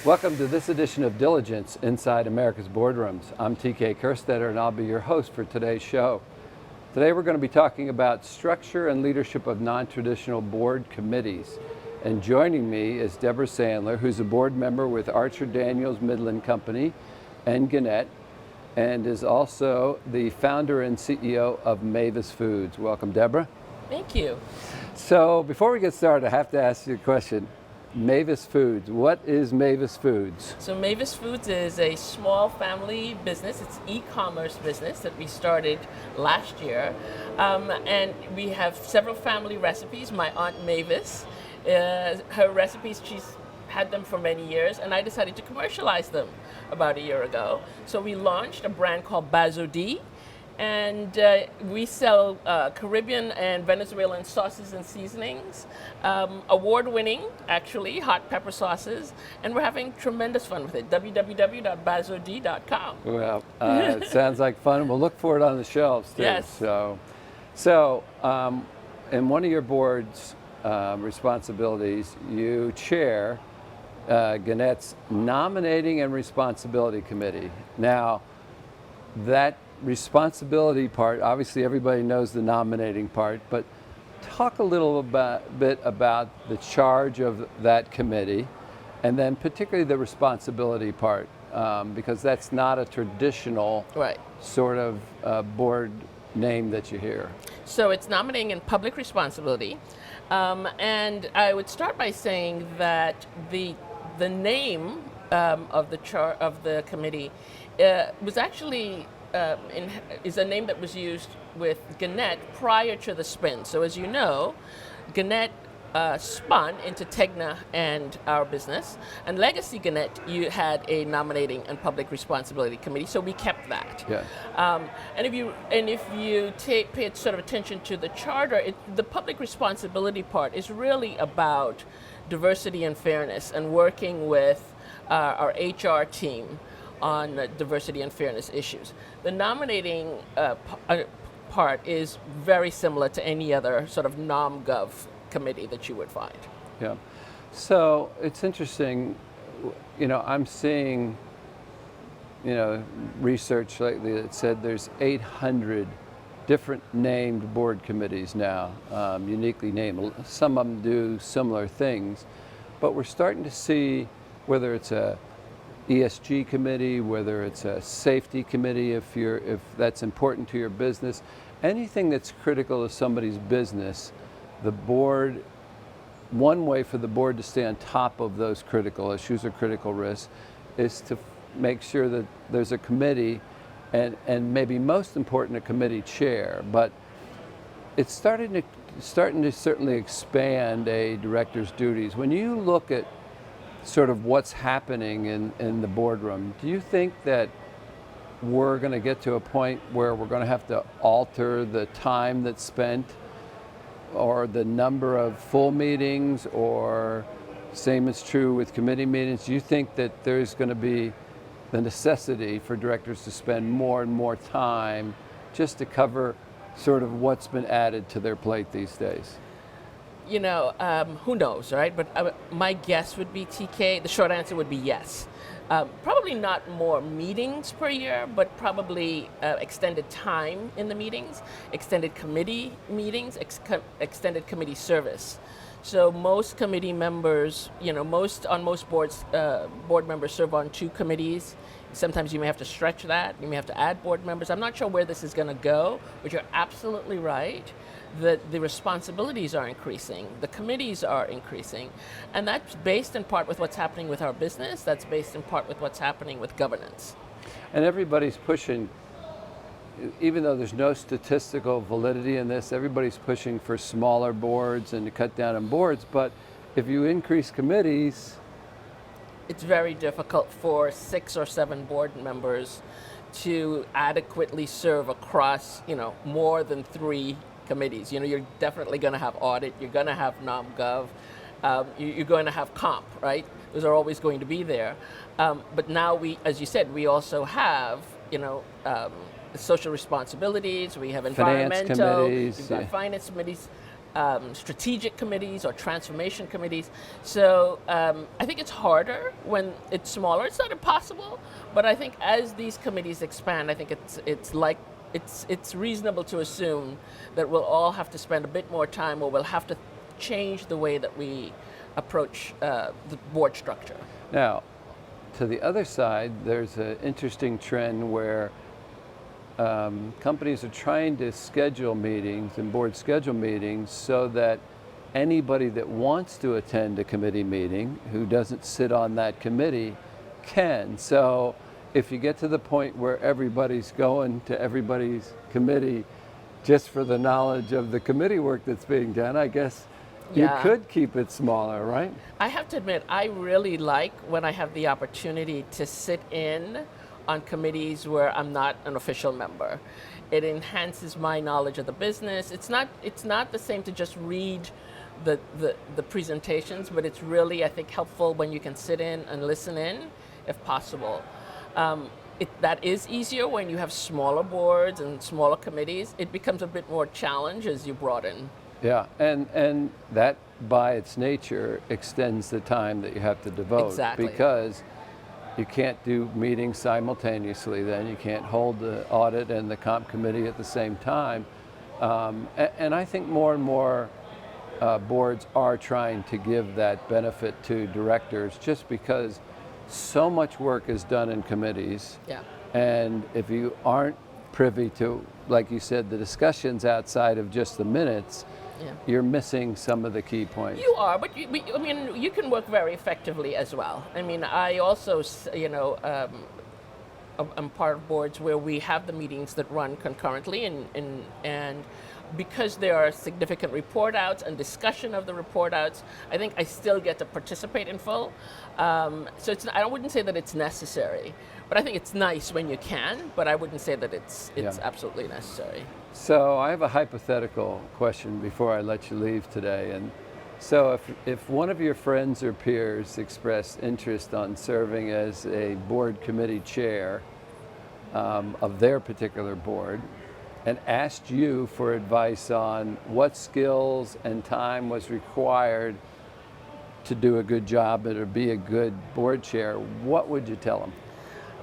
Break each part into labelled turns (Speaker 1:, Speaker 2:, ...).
Speaker 1: Welcome to this edition of Diligence Inside America's Boardrooms. I'm TK Kerstetter and I'll be your host for today's show. Today we're going to be talking about structure and leadership of non-traditional board committees. And joining me is Debra Sandler, who's a board member with Archer Daniels Midland Company and Gannett, and is also the founder and CEO of Mavis Foods. Welcome, Debra.
Speaker 2: Thank you.
Speaker 1: So before we get started, I have to ask you a question. Mavis Foods. What is Mavis Foods?
Speaker 2: So Mavis Foods is a small family business. It's e-commerce business that we started last year. And we have several family recipes. My Aunt Mavis, her recipes, she's had them for many years, and I decided to commercialize them about a year ago. So we launched a brand called Bazodi, and we sell Caribbean and Venezuelan sauces and seasonings, award-winning, actually, hot pepper sauces, and we're having tremendous fun with it. www.bazodi.com.
Speaker 1: Well, it sounds like fun. We'll look for it on the shelves, too.
Speaker 2: Yes.
Speaker 1: So in one of your board's responsibilities, you chair Gannett's Nominating and Responsibility Committee. Now, that responsibility part, obviously everybody knows the nominating part, but talk a little bit about the charge of that committee, and then particularly the responsibility part, because that's not a traditional sort of board name that you hear.
Speaker 2: So it's nominating and public responsibility, and I would start by saying that the name of the committee was actually is a name that was used with Gannett prior to the spin. So as you know, Gannett spun into Tegna and our business, and Legacy Gannett, you had a nominating and public responsibility committee, so we kept that.
Speaker 1: Yeah.
Speaker 2: And if you pay sort of attention to the charter, the public responsibility part is really about diversity and fairness and working with our HR team on diversity and fairness issues. The nominating part is very similar to any other sort of nom-gov committee that you would find.
Speaker 1: Yeah. So it's interesting, I'm seeing, research lately that said there's 800 different named board committees now, uniquely named. Some of them do similar things, but we're starting to see whether it's a ESG committee, whether it's a safety committee, if that's important to your business, anything that's critical to somebody's business, the board, one way for the board to stay on top of those critical issues or critical risks is to make sure that there's a committee, and maybe most important, a committee chair. But it's starting to certainly expand a director's duties. When you look at sort of what's happening in the boardroom, do you think that we're going to get to a point where we're going to have to alter the time that's spent or the number of full meetings, or same is true with committee meetings? Do you think that there's going to be the necessity for directors to spend more and more time just to cover sort of what's been added to their plate these days?
Speaker 2: Who knows, right? But my guess would be, TK, the short answer would be yes. Probably not more meetings per year, but probably extended time in the meetings, extended committee meetings, extended committee service. So most committee members, most boards, board members serve on 2 committees. Sometimes you may have to stretch that. You may have to add board members. I'm not sure where this is going to go, but you're absolutely right that the responsibilities are increasing, the committees are increasing, and that's based in part with what's happening with our business, that's based in part with what's happening with governance.
Speaker 1: And everybody's pushing, even though there's no statistical validity in this, everybody's pushing for smaller boards and to cut down on boards, but if you increase committees,
Speaker 2: it's very difficult for 6 or 7 board members to adequately serve across, more than 3 committees. You're definitely going to have audit, you're going to have nom-gov, you're going to have comp, right? Those are always going to be there. But now as you said, we also have, social responsibilities, we have environmental,
Speaker 1: finance committees,
Speaker 2: we've got finance committees. strategic committees or transformation committees. So I think it's harder when it's smaller. It's not impossible, but I think as these committees expand, I think it's reasonable to assume that we'll all have to spend a bit more time, or we'll have to change the way that we approach the board structure.
Speaker 1: Now, to the other side, there's an interesting trend where companies are trying to schedule meetings and board schedule meetings so that anybody that wants to attend a committee meeting who doesn't sit on that committee can. So if you get to the point where everybody's going to everybody's committee just for the knowledge of the committee work that's being done, I guess you could keep it smaller, right?
Speaker 2: I have to admit, I really like when I have the opportunity to sit in on committees where I'm not an official member. It enhances my knowledge of the business. It's not the same to just read the presentations, but it's really, I think, helpful when you can sit in and listen in, if possible. That is easier when you have smaller boards and smaller committees. It becomes a bit more challenge as you broaden.
Speaker 1: Yeah, and that by its nature extends the time that you have to devote.
Speaker 2: Exactly.
Speaker 1: Because you can't do meetings simultaneously then. You can't hold the audit and the comp committee at the same time. And I think more and more boards are trying to give that benefit to directors just because so much work is done in committees.
Speaker 2: Yeah.
Speaker 1: And if you aren't privy to, like you said, the discussions outside of just the minutes, you're missing some of the key points.
Speaker 2: You are, but I mean, you can work very effectively as well. I mean, I also, I'm part of boards where we have the meetings that run concurrently, and because there are significant report outs and discussion of the report outs, I think I still get to participate in full. So I wouldn't say that it's necessary, but I think it's nice when you can, but I wouldn't say that it's absolutely necessary.
Speaker 1: So I have a hypothetical question before I let you leave today. And so if one of your friends or peers expressed interest on serving as a board committee chair of their particular board and asked you for advice on what skills and time was required to do a good job or be a good board chair, what would you tell them?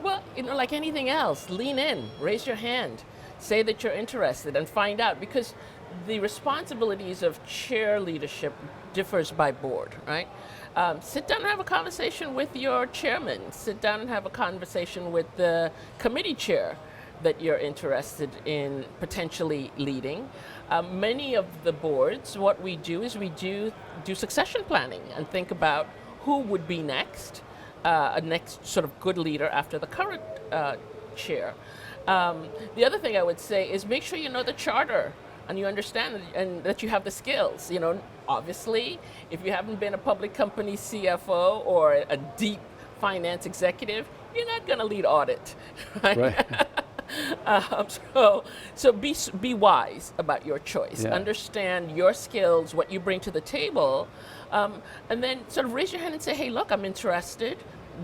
Speaker 2: Well, like anything else, lean in, raise your hand, say that you're interested, and find out, because the responsibilities of chair leadership differs by board, right? Sit down and have a conversation with your chairman. Sit down and have a conversation with the committee chair that you're interested in potentially leading. Many of the boards, what we do is we do succession planning and think about who would be next, a next sort of good leader after the current chair. The other thing I would say is make sure you know the charter and you understand and that you have the skills. Obviously, if you haven't been a public company CFO or a deep finance executive, you're not going to lead audit, right? So be wise about your choice.
Speaker 1: Yeah.
Speaker 2: Understand your skills, what you bring to the table, and then sort of raise your hand and say, "Hey, look, I'm interested.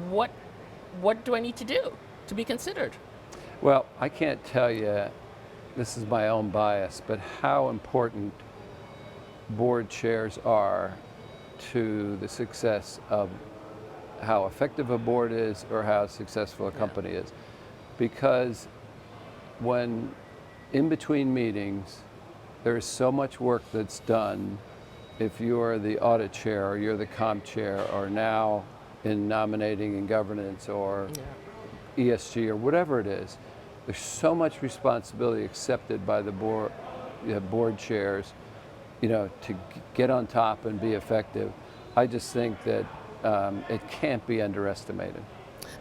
Speaker 2: What do I need to do to be considered?"
Speaker 1: Well, I can't tell you, this is my own bias, but how important board chairs are to the success of how effective a board is or how successful a company is. Because when in between meetings, there is so much work that's done. If you're the audit chair or you're the comp chair or now in nominating and governance or ESG or whatever it is, there's so much responsibility accepted by the board chairs, to get on top and be effective. I just think that it can't be underestimated.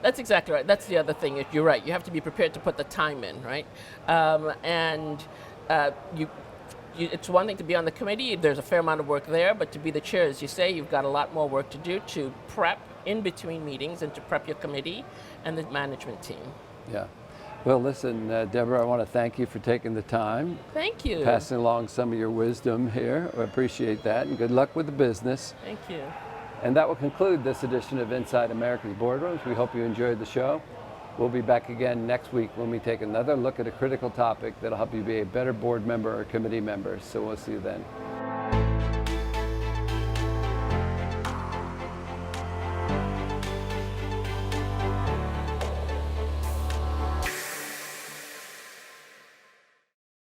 Speaker 2: That's exactly right. That's the other thing. You're right. You have to be prepared to put the time in, right? It's one thing to be on the committee. There's a fair amount of work there, but to be the chair, as you say, you've got a lot more work to do to prep in between meetings and to prep your committee and the management team.
Speaker 1: Yeah. Well, listen, Deborah, I want to thank you for taking the time.
Speaker 2: Thank you.
Speaker 1: Passing along some of your wisdom here. I appreciate that, and good luck with the business.
Speaker 2: Thank you.
Speaker 1: And that will conclude this edition of Inside America's Boardrooms. We hope you enjoyed the show. We'll be back again next week when we take another look at a critical topic that'll help you be a better board member or committee member. So we'll see you then.